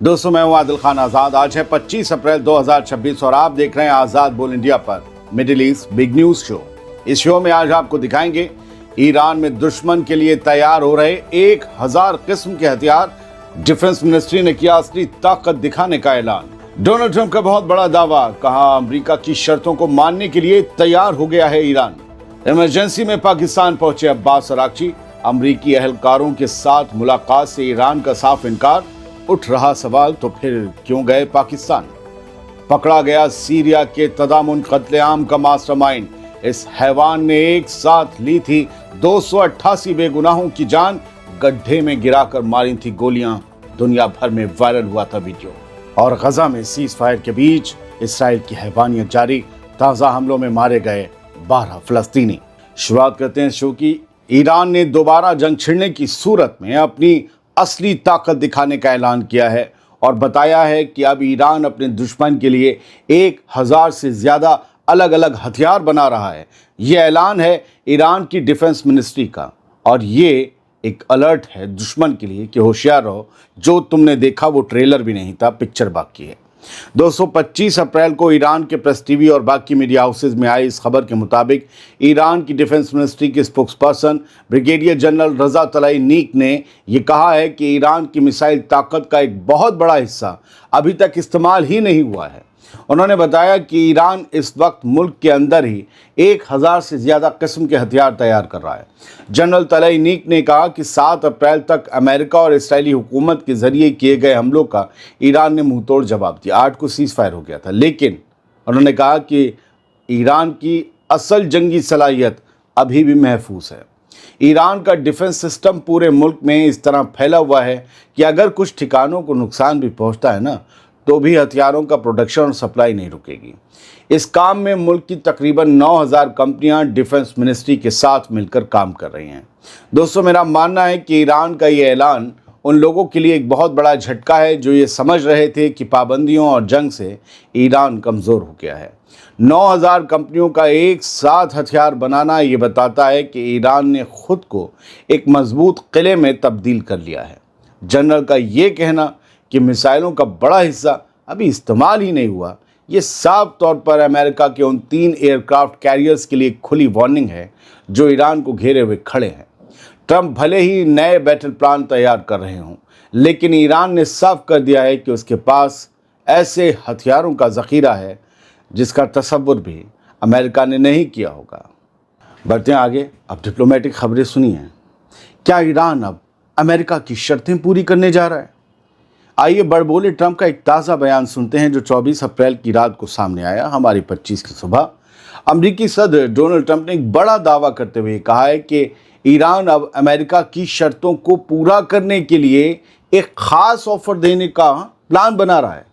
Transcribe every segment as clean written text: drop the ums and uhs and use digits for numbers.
दोस्तों, मैं हूं आदिल खान आजाद। आज है 25 अप्रैल 2026 और आप देख रहे हैं आजाद बोल इंडिया पर middle east big news show. इस शो में आज आपको दिखाएंगे ईरान में दुश्मन के लिए तैयार हो रहे 1000 किस्म के हथियार। डिफेंस मिनिस्ट्री ने किया असली ताकत दिखाने का ऐलान। डोनाल्ड ट्रंप का बहुत बड़ा दावा, कहा अमेरिका की शर्तों को मानने के लिए तैयार हो गया है ईरान। इमरजेंसी में पाकिस्तान पहुंचे अब्बास अरागची। अमरीकी अहलकारों के साथ मुलाकात से ईरान का साफ इनकार। उठ रहा सवाल, तो फिर क्यों गए पाकिस्तान? पकड़ा गया सीरिया के तदामुन कत्लेआम का मास्टरमाइंड। इस हैवान ने एक साथ ली थी 288 बेगुनाहों की जान। गड्ढे में गिराकर मारी थी गोलियां। दुनिया भर में वायरल हुआ था वीडियो। और गजा में सीज फायर के बीच इसराइल की हैवानियत जारी। ताजा हमलों में मारे गए 12 फलस्तीनी। शुरुआत करते हैं शो की। ईरान ने दोबारा जंग छिड़ने की सूरत में अपनी असली ताकत दिखाने का ऐलान किया है और बताया है कि अब ईरान अपने दुश्मन के लिए 1000 से ज्यादा अलग अलग हथियार बना रहा है। यह ऐलान है ईरान की डिफेंस मिनिस्ट्री का और ये एक अलर्ट है दुश्मन के लिए कि होशियार रहो, जो तुमने देखा वो ट्रेलर भी नहीं था, पिक्चर बाकी है। दोस्तों, 25 अप्रैल को ईरान के प्रेस टीवी और बाकी मीडिया हाउसेज में आई इस खबर के मुताबिक ईरान की डिफेंस मिनिस्ट्री के स्पोक्सपर्सन ब्रिगेडियर जनरल रजा तलाईनीक ने यह कहा है कि ईरान की मिसाइल ताकत का एक बहुत बड़ा हिस्सा अभी तक इस्तेमाल ही नहीं हुआ है। उन्होंने बताया कि ईरान इस वक्त मुल्क के अंदर ही 1000 से ज़्यादा किस्म के हथियार तैयार कर रहा है। जनरल तलाईनीक ने कहा कि 7 अप्रैल तक अमेरिका और इसराइली हुकूमत के ज़रिए किए गए हमलों का ईरान ने मुंहतोड़ जवाब दिया। 8 को सीज़ फायर हो गया था, लेकिन उन्होंने कहा कि ईरान की असल जंगी सलाहियत अभी भी महफूज है। ईरान का डिफेंस सिस्टम पूरे मुल्क में इस तरह फैला हुआ है कि अगर कुछ ठिकानों को नुकसान भी पहुँचता है ना, तो भी हथियारों का प्रोडक्शन और सप्लाई नहीं रुकेगी। इस काम में मुल्क की तकरीबन 9000 कंपनियां डिफेंस मिनिस्ट्री के साथ मिलकर काम कर रही हैं। दोस्तों, मेरा मानना है कि ईरान का ये ऐलान उन लोगों के लिए एक बहुत बड़ा झटका है जो ये समझ रहे थे कि पाबंदियों और जंग से ईरान कमज़ोर हो गया है। 9000 कंपनियों का एक साथ हथियार बनाना ये बताता है कि ईरान ने खुद को एक मजबूत किले में तब्दील कर लिया है। जनरल का ये कहना कि मिसाइलों का बड़ा हिस्सा अभी इस्तेमाल ही नहीं हुआ, ये साफ तौर पर अमेरिका के उन 3 एयरक्राफ्ट कैरियर्स के लिए खुली वार्निंग है जो ईरान को घेरे हुए खड़े हैं। ट्रंप भले ही नए बैटल प्लान तैयार कर रहे हों, लेकिन ईरान ने साफ कर दिया है कि उसके पास ऐसे हथियारों का ज़ख़ीरा है जिसका तसव्वुर भी अमेरिका ने नहीं किया होगा। बढ़ते हैं आगे। अब डिप्लोमेटिक खबरें सुनिए। क्या ईरान अब अमेरिका की शर्तें पूरी करने जा रहा है? आइए बड़बोले ट्रंप का एक ताज़ा बयान सुनते हैं जो 24 अप्रैल की रात को सामने आया। हमारी 25 की सुबह अमरीकी सदर डोनाल्ड ट्रंप ने एक बड़ा दावा करते हुए कहा है कि ईरान अब अमेरिका की शर्तों को पूरा करने के लिए एक ख़ास ऑफर देने का प्लान बना रहा है।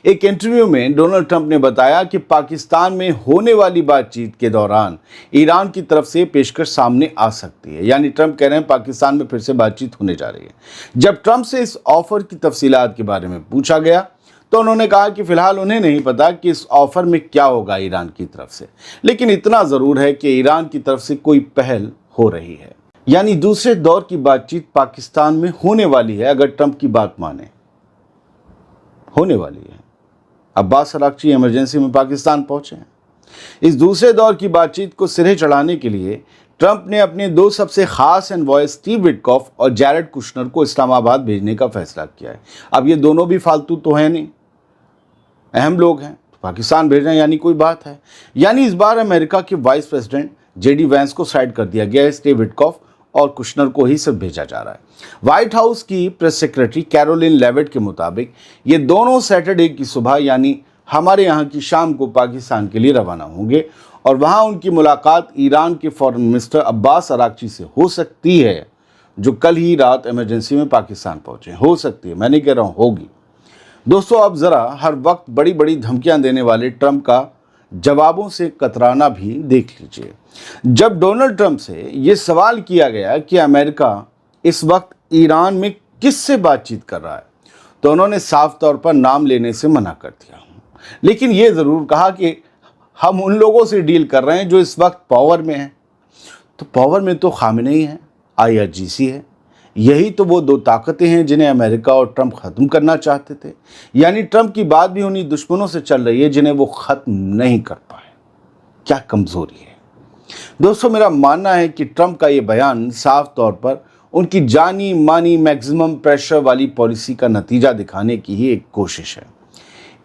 एक इंटरव्यू में डोनाल्ड ट्रंप ने बताया कि पाकिस्तान में होने वाली बातचीत के दौरान ईरान की तरफ से पेशकश सामने आ सकती है। यानी ट्रंप कह रहे हैं पाकिस्तान में फिर से बातचीत होने जा रही है। जब ट्रंप से इस ऑफर की तफसीलात के बारे में पूछा गया तो उन्होंने कहा कि फिलहाल उन्हें नहीं पता कि इस ऑफर में क्या होगा ईरान की तरफ से, लेकिन इतना ज़रूर है कि ईरान की तरफ से कोई पहल हो रही है। यानी दूसरे दौर की बातचीत पाकिस्तान में होने वाली है। अगर ट्रंप की बात माने, होने वाली है। अब्बास अरागची इमरजेंसी में पाकिस्तान पहुंचे हैं। इस दूसरे दौर की बातचीत को सिरे चढ़ाने के लिए ट्रंप ने अपने 2 सबसे खास एनवॉय स्टीव विटकॉफ और जैरेड कुशनर को इस्लामाबाद भेजने का फैसला किया है। अब ये दोनों भी फालतू तो हैं नहीं, अहम लोग हैं, तो पाकिस्तान भेजना यानी कोई बात है। यानी इस बार अमेरिका के वाइस प्रेसिडेंट जेडी वैंस को साइड कर दिया गया है। स्टीव विटकॉफ और कुशनर को ही सिर्फ भेजा जा रहा है। व्हाइट हाउस की प्रेस सेक्रेटरी कैरोलिन लेविट के मुताबिक ये दोनों सैटरडे की सुबह यानी हमारे यहाँ की शाम को पाकिस्तान के लिए रवाना होंगे और वहाँ उनकी मुलाकात ईरान के फॉरेन मिनिस्टर अब्बास अरागची से हो सकती है, जो कल ही रात इमरजेंसी में पाकिस्तान पहुँचे। हो सकती है, मैं नहीं कह रहा हूँ, होगी। दोस्तों, अब ज़रा हर वक्त बड़ी बड़ी धमकियाँ देने वाले ट्रंप का जवाबों से कतराना भी देख लीजिए। जब डोनाल्ड ट्रंप से ये सवाल किया गया कि अमेरिका इस वक्त ईरान में किससे बातचीत कर रहा है, तो उन्होंने साफ तौर पर नाम लेने से मना कर दिया, लेकिन ये ज़रूर कहा कि हम उन लोगों से डील कर रहे हैं जो इस वक्त पावर में हैं। तो पावर में तो खामेनेई है, IRGC है, यही तो वो दो ताकतें हैं जिन्हें अमेरिका और ट्रंप ख़त्म करना चाहते थे। यानी ट्रंप की बात भी उन्हीं दुश्मनों से चल रही है जिन्हें वो ख़त्म नहीं कर पाए। क्या कमज़ोरी है दोस्तों। मेरा मानना है कि ट्रंप का ये बयान साफ तौर पर उनकी जानी मानी मैक्सिमम प्रेशर वाली पॉलिसी का नतीजा दिखाने की ही एक कोशिश है।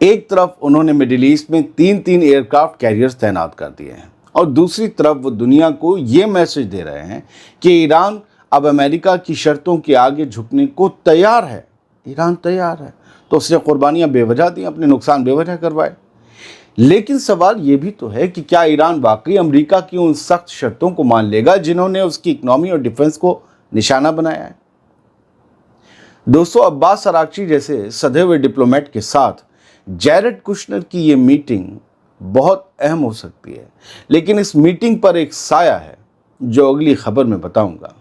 एक तरफ उन्होंने मिडिल ईस्ट में 3-3 एयरक्राफ्ट कैरियर्स तैनात कर दिए हैं और दूसरी तरफ वो दुनिया को ये मैसेज दे रहे हैं कि ईरान अब अमेरिका की शर्तों के आगे झुकने को तैयार है। ईरान तैयार है तो उसने कुर्बानियां बेवजह दी, अपने नुकसान बेवजह करवाए। लेकिन सवाल ये भी तो है कि क्या ईरान वाकई अमेरिका की उन सख्त शर्तों को मान लेगा जिन्होंने उसकी इकोनॉमी और डिफेंस को निशाना बनाया है। दोस्तों, अब्बास अराक्ची जैसे सधे हुए डिप्लोमेट के साथ जैरेड कुशनर की ये मीटिंग बहुत अहम हो सकती है, लेकिन इस मीटिंग पर एक साया है जो अगली खबर में बताऊंगा।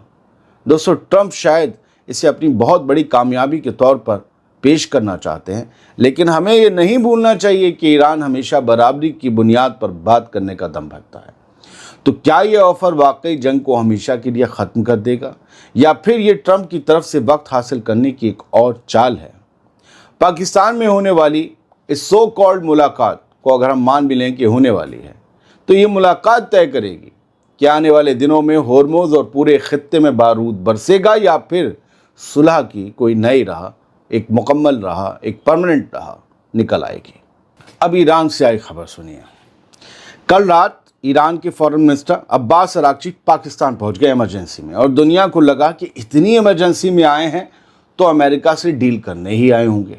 दोस्तों, ट्रंप शायद इसे अपनी बहुत बड़ी कामयाबी के तौर पर पेश करना चाहते हैं, लेकिन हमें ये नहीं भूलना चाहिए कि ईरान हमेशा बराबरी की बुनियाद पर बात करने का दम रखता है। तो क्या ये ऑफर वाकई जंग को हमेशा के लिए ख़त्म कर देगा या फिर ये ट्रंप की तरफ से वक्त हासिल करने की एक और चाल है। पाकिस्तान में होने वाली इस सो कॉल्ड मुलाकात को अगर हम मान भी लें कि होने वाली है, तो ये मुलाकात तय करेगी कि आने वाले दिनों में होर्मुज़ और पूरे खित्ते में बारूद बरसेगा या फिर सुलह की कोई नई राह, एक मुकम्मल राह, एक परमानेंट राह निकल आएगी। अब ईरान से आई खबर सुनिए। कल रात ईरान के foreign minister Abbas Araghchi Pakistan पहुंच गए इमरजेंसी में, और दुनिया को लगा कि इतनी इमरजेंसी में आए हैं तो अमेरिका से डील करने ही आए होंगे।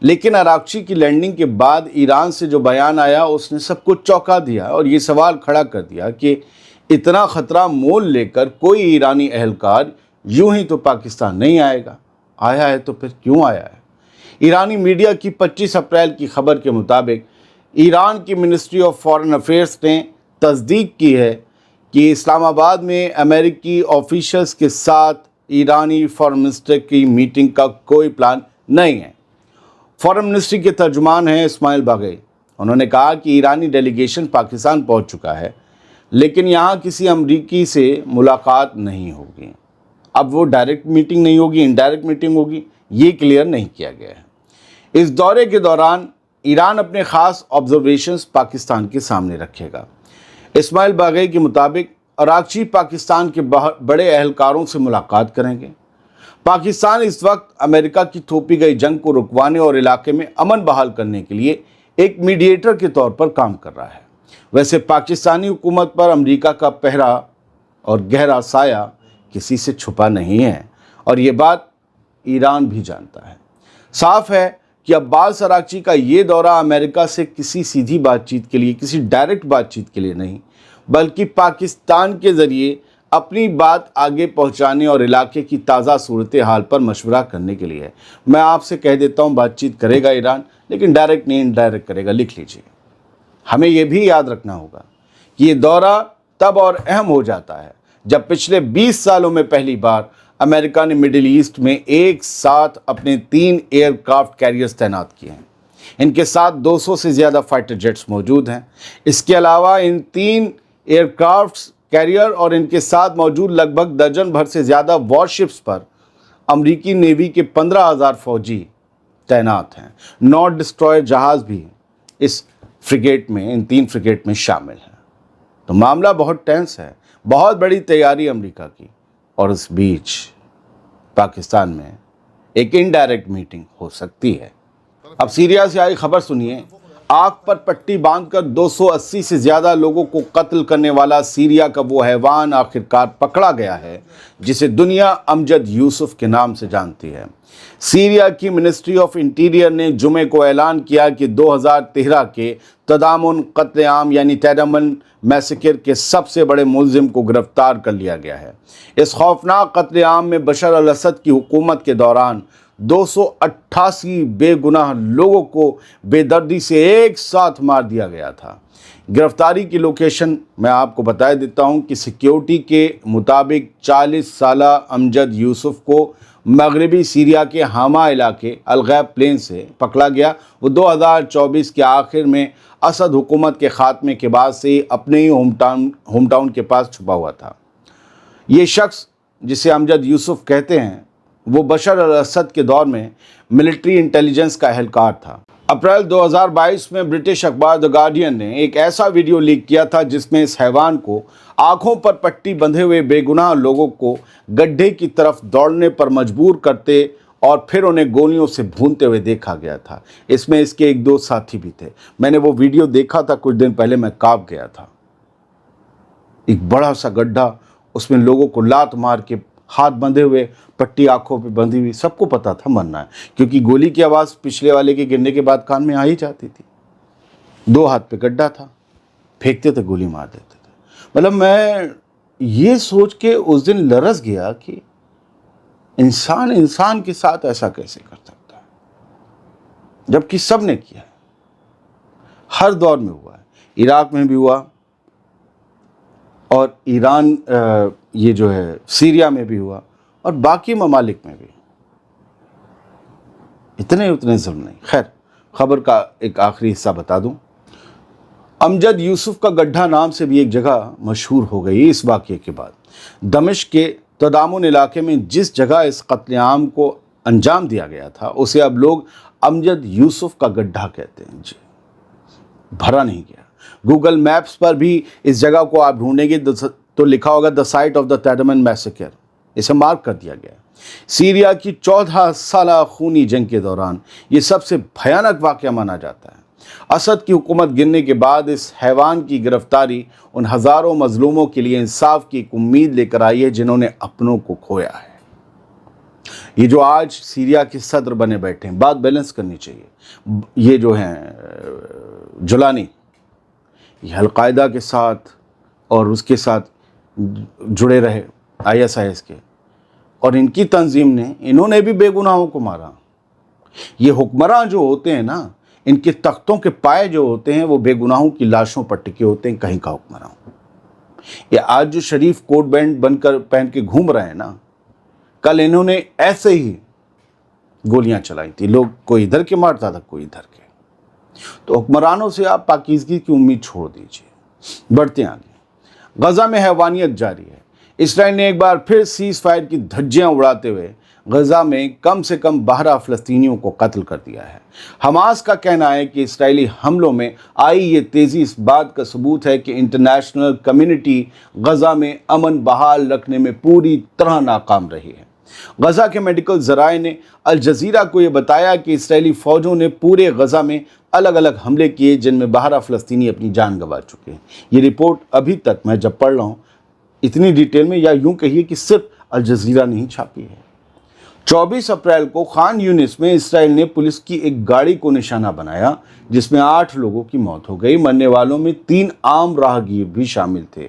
लेकिन अराक्ची की लैंडिंग के बाद ईरान से जो बयान आया उसने सबको चौंका दिया और ये सवाल खड़ा कर दिया कि इतना ख़तरा मोल लेकर कोई ईरानी अहलकार यूं ही तो पाकिस्तान नहीं आएगा। आया है तो फिर क्यों आया है। ईरानी मीडिया की 25 अप्रैल की खबर के मुताबिक ईरान की मिनिस्ट्री ऑफ फॉरेन अफेयर्स ने तस्दीक की है कि इस्लामाबाद में अमेरिकी ऑफिशियल्स के साथ ईरानी फॉरेन मिनिस्टर की मीटिंग का कोई प्लान नहीं है। फॉरेन मिनिस्ट्री के तर्जुमान हैं इस्माइल बागई। उन्होंने कहा कि ईरानी डेलीगेशन पाकिस्तान पहुंच चुका है, लेकिन यहाँ किसी अमरीकी से मुलाकात नहीं होगी। अब वो डायरेक्ट मीटिंग नहीं होगी, इनडायरेक्ट मीटिंग होगी, ये क्लियर नहीं किया गया है। इस दौरे के दौरान ईरान अपने ख़ास ऑब्जर्वेशंस पाकिस्तान के सामने रखेगा। इस्माइल बागई के मुताबिक अराक्ची पाकिस्तान के बड़े अहलकारों से मुलाकात करेंगे। पाकिस्तान इस वक्त अमेरिका की थोपी गई जंग को रुकवाने और इलाके में अमन बहाल करने के लिए एक मीडिएटर के तौर पर काम कर रहा है। वैसे पाकिस्तानी हुकूमत पर अमेरिका का पहरा और गहरा साया किसी से छुपा नहीं है, और ये बात ईरान भी जानता है। साफ है कि अब्बास अराक्ची का ये दौरा अमेरिका से किसी सीधी बातचीत के लिए, किसी डायरेक्ट बातचीत के लिए नहीं, बल्कि पाकिस्तान के ज़रिए अपनी बात आगे पहुंचाने और इलाके की ताज़ा सूरत हाल पर मशवरा करने के लिए है। मैं आपसे कह देता हूं, बातचीत करेगा ईरान, लेकिन डायरेक्ट नहीं, इनडायरेक्ट करेगा। लिख लीजिए। हमें यह भी याद रखना होगा कि ये दौरा तब और अहम हो जाता है जब पिछले 20 सालों में पहली बार अमेरिका ने मिडिल ईस्ट में एक साथ अपने 3 एयरक्राफ्ट कैरियर्स तैनात किए हैं। इनके साथ 200 से ज़्यादा फाइटर जेट्स मौजूद हैं। इसके अलावा इन 3 एयरक्राफ्ट कैरियर और इनके साथ मौजूद लगभग दर्जन भर से ज़्यादा वॉरशिप्स पर अमरीकी नेवी के 15,000 फौजी तैनात हैं। 9 डिस्ट्रॉयर जहाज़ भी इस फ्रिगेट में, इन 3 फ्रिगेट में शामिल हैं। तो मामला बहुत टेंस है, बहुत बड़ी तैयारी अमेरिका की, और इस बीच पाकिस्तान में एक इनडायरेक्ट मीटिंग हो सकती है। अब सीरिया से आई खबर सुनिए। आग पर पट्टी बांधकर 280 से ज़्यादा लोगों को कत्ल करने वाला सीरिया का वो हैवान आखिरकार पकड़ा गया है जिसे दुनिया अमजद यूसुफ के नाम से जानती है। सीरिया की मिनिस्ट्री ऑफ इंटीरियर ने जुमे को ऐलान किया कि 2013 के तदामुन कत्लेआम यानी टेरमन मैसेकर के सबसे बड़े मुलजिम को गिरफ्तार कर लिया गया है। इस खौफनाक कत्लेआम में बशर अल असद की हुकूमत के दौरान 288 बेगुनाह लोगों को बेदर्दी से एक साथ मार दिया गया था। गिरफ्तारी की लोकेशन मैं आपको बता देता हूं कि सिक्योरिटी के मुताबिक 40 साला अमजद यूसुफ को मगरबी सीरिया के हामा इलाके अलगैब प्लेन से पकड़ा गया। वो 2024 के आखिर में असद हुकूमत के ख़ात्मे के बाद से अपने ही होम टाउन के पास छुपा हुआ था। ये शख्स जिसे अमजद यूसुफ कहते हैं, وہ بشر الاسد کے دور میں ملٹری انٹیلیجنس کا اہلکار تھا۔ اپریل 2022 میں برٹش اخبار دی گارڈین نے ایک ایسا ویڈیو لیک کیا تھا جس میں اس حیوان کو آنکھوں پر پٹی بندھے ہوئے بے گناہ لوگوں کو گڈھے کی طرف دوڑنے پر مجبور کرتے اور پھر انہیں گولیوں سے بھونتے ہوئے دیکھا گیا تھا۔ اس میں اس کے ایک دو ساتھی بھی تھے۔ میں نے وہ ویڈیو دیکھا تھا کچھ دن پہلے، میں کانپ گیا تھا۔ ایک بڑا سا گڈھا، اس میں لوگوں کو لات مار کے ہاتھ بندھے ہوئے، پٹی آنکھوں پہ بندھی ہوئی، سب کو پتا تھا مرنا ہے، کیونکہ گولی کی آواز پچھلے والے کے گرنے کے بعد کان میں آ ہی جاتی تھی۔ 2 ہاتھ پہ گڈھا تھا، پھینکتے تھے، گولی مار دیتے تھے۔ مطلب میں یہ سوچ کے اس دن لرز گیا کہ انسان کے ساتھ ایسا کیسے کر سکتا ہے، جبکہ سب نے کیا ہے، ہر دور میں ہوا ہے، عراق میں بھی ہوا، اور ایران یہ جو ہے سیریا میں بھی ہوا، اور باقی ممالک میں بھی اتنے ظلم نہیں۔ خیر، خبر کا ایک آخری حصہ بتا دوں۔ امجد یوسف کا گڈھا نام سے بھی ایک جگہ مشہور ہو گئی اس واقعے کے بعد۔ دمشق کے تدامن علاقے میں جس جگہ اس قتل عام کو انجام دیا گیا تھا اسے اب لوگ امجد یوسف کا گڈھا کہتے ہیں۔ جی، بھرا نہیں گیا۔ گوگل میپس پر بھی اس جگہ کو آپ ڈھونڈیں گے تو لکھا ہوگا دا سائٹ آف دا تیڈمن میسیکر، اسے مارک کر دیا گیا۔ سیریا کی 14 سالہ خونی جنگ کے دوران یہ سب سے بھیانک واقعہ مانا جاتا ہے۔ اسد کی حکومت گرنے کے بعد اس حیوان کی گرفتاری ان ہزاروں مظلوموں کے لیے انصاف کی ایک امید لے کر آئی ہے جنہوں نے اپنوں کو کھویا ہے۔ یہ جو آج سیریا کے صدر بنے بیٹھے ہیں، بات بیلنس کرنی چاہیے۔ یہ جو ہیں جولانی، یہ القاعدہ کے ساتھ اور اس کے ساتھ جڑے رہے، ISIS کے، اور ان کی تنظیم نے، انہوں نے بھی بے گناہوں کو مارا۔ یہ حکمراں جو ہوتے ہیں نا، ان کے تختوں کے پائے جو ہوتے ہیں وہ بے گناہوں کی لاشوں پر ٹکے ہوتے ہیں، کہیں کا حکمراں۔ یہ آج جو شریف کوٹ بینڈ بن کر پہن کے گھوم رہے ہیں نا، کل انہوں نے ایسے ہی گولیاں چلائی تھی، لوگ کوئی ادھر کے مارتا تھا، کوئی ادھر کے۔ تو حکمرانوں سے آپ پاکیزگی کی امید چھوڑ دیجیے۔ بڑھتے آگے۔ غزہ میں حیوانیت جاری ہے۔ اسرائیل نے ایک بار پھر سیز فائر کی دھجیاں اڑاتے ہوئے غزہ میں کم سے کم 12 فلسطینیوں کو قتل کر دیا ہے۔ حماس کا کہنا ہے کہ اسرائیلی حملوں میں آئی یہ تیزی اس بات کا ثبوت ہے کہ انٹرنیشنل کمیونٹی غزہ میں امن بحال رکھنے میں پوری طرح ناکام رہی ہے۔ غزہ کے میڈیکل ذرائع نے الجزیرہ کو یہ بتایا کہ اسرائیلی فوجوں نے پورے غزہ میں الگ الگ حملے کیے جن میں 12 فلسطینی اپنی جان گنوا چکے ہیں۔ یہ رپورٹ ابھی تک میں جب پڑھ رہا ہوں اتنی ڈیٹیل میں، یا یوں کہیے کہ صرف الجزیرہ نہیں چھاپی ہے۔ 24 اپریل کو خان یونس میں اسرائیل نے پولیس کی ایک گاڑی کو نشانہ بنایا جس میں 8 لوگوں کی موت ہو گئی۔ مرنے والوں میں 3 عام راہگیر بھی شامل تھے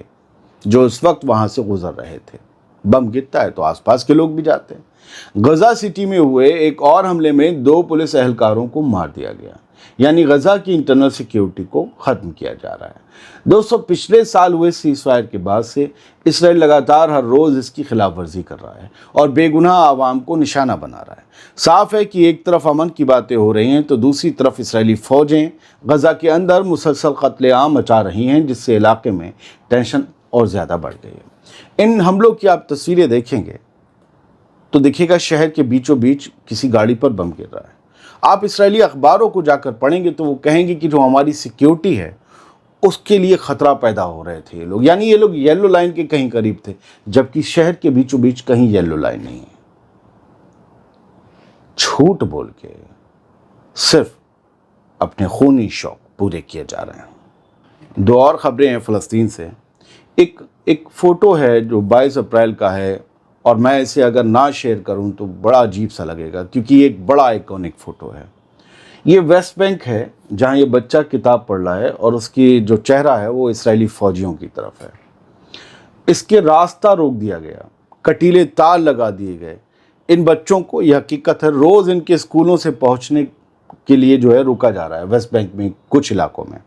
جو اس وقت وہاں سے گزر رہے تھے۔ بم گرتا ہے تو آس پاس کے لوگ بھی جاتے ہیں۔ غزہ سٹی میں ہوئے ایک اور حملے میں 2 پولیس اہلکاروں کو مار دیا گیا، یعنی غزہ کی انٹرنل سیکیورٹی کو ختم کیا جا رہا ہے۔ دوستو، پچھلے سال ہوئے سیز فائر کے بعد سے اسرائیل لگاتار ہر روز اس کی خلاف ورزی کر رہا ہے اور بے گناہ عوام کو نشانہ بنا رہا ہے۔ صاف ہے کہ ایک طرف امن کی باتیں ہو رہی ہیں تو دوسری طرف اسرائیلی فوجیں غزہ کے اندر مسلسل قتل عام مچا رہی ہیں، جس سے علاقے میں ٹینشن اور زیادہ بڑھ گئی ہے۔ ان حملوں کی آپ تصویریں دیکھیں گے تو دیکھیے گا شہر کے بیچوں بیچ کسی گاڑی پر بم گر رہا ہے۔ آپ اسرائیلی اخباروں کو جا کر پڑھیں گے تو وہ کہیں گے کہ جو ہماری سیکیورٹی ہے اس کے لیے خطرہ پیدا ہو رہے تھے یہ لوگ، یعنی یہ لوگ یلو لائن کے کہیں قریب تھے، جبکہ شہر کے بیچوں بیچ کہیں یلو لائن نہیں ہے۔ جھوٹ بول کے صرف اپنے خونی شوق پورے کیے جا رہے ہیں۔ 2 اور خبریں ہیں فلسطین سے۔ ایک فوٹو ہے جو 22 اپریل کا ہے، اور میں اسے اگر نہ شیئر کروں تو بڑا عجیب سا لگے گا کیونکہ یہ ایک بڑا آئیکونک فوٹو ہے۔ یہ ویسٹ بینک ہے جہاں یہ بچہ کتاب پڑھ رہا ہے اور اس کی جو چہرہ ہے وہ اسرائیلی فوجیوں کی طرف ہے۔ اس کے راستہ روک دیا گیا، کٹیلے تار لگا دیے گئے۔ ان بچوں کو، یہ حقیقت ہے، روز ان کے اسکولوں سے پہنچنے کے لیے جو ہے روکا جا رہا ہے ویسٹ بینک میں کچھ علاقوں میں،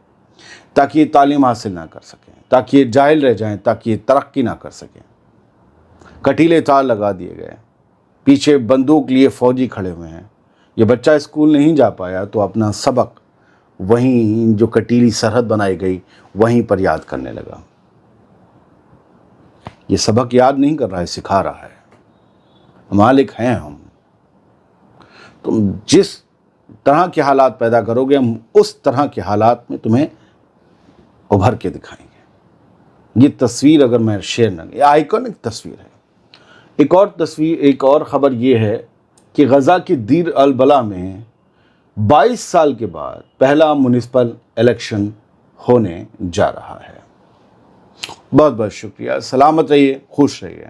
تاکہ یہ تعلیم حاصل نہ کر سکیں، تاکہ یہ جاہل رہ جائیں، تاکہ یہ ترقی نہ کر سکیں۔ کٹیلے تار لگا دیے گئے، پیچھے بندوق لیے فوجی کھڑے ہوئے ہیں۔ یہ بچہ اسکول نہیں جا پایا تو اپنا سبق وہیں جو کٹیلی سرحد بنائی گئی وہیں پر یاد کرنے لگا۔ یہ سبق یاد نہیں کر رہا ہے، سکھا رہا ہے۔ मालिक हैं हम। तुम जिस तरह के हालात पैदा करोगे हम उस तरह के हालात में तुम्हें उभर के दिखाएंगे। ये तस्वीर अगर मैं शेयर न, ये आइकॉनिक तस्वीर है। एक और खबर ये है कि गजा की दीर अल बला में 22 साल के बाद पहला म्युनिसिपल इलेक्शन होने जा रहा है। बहुत बहुत शुक्रिया। सलामत रहिए, खुश रहिए।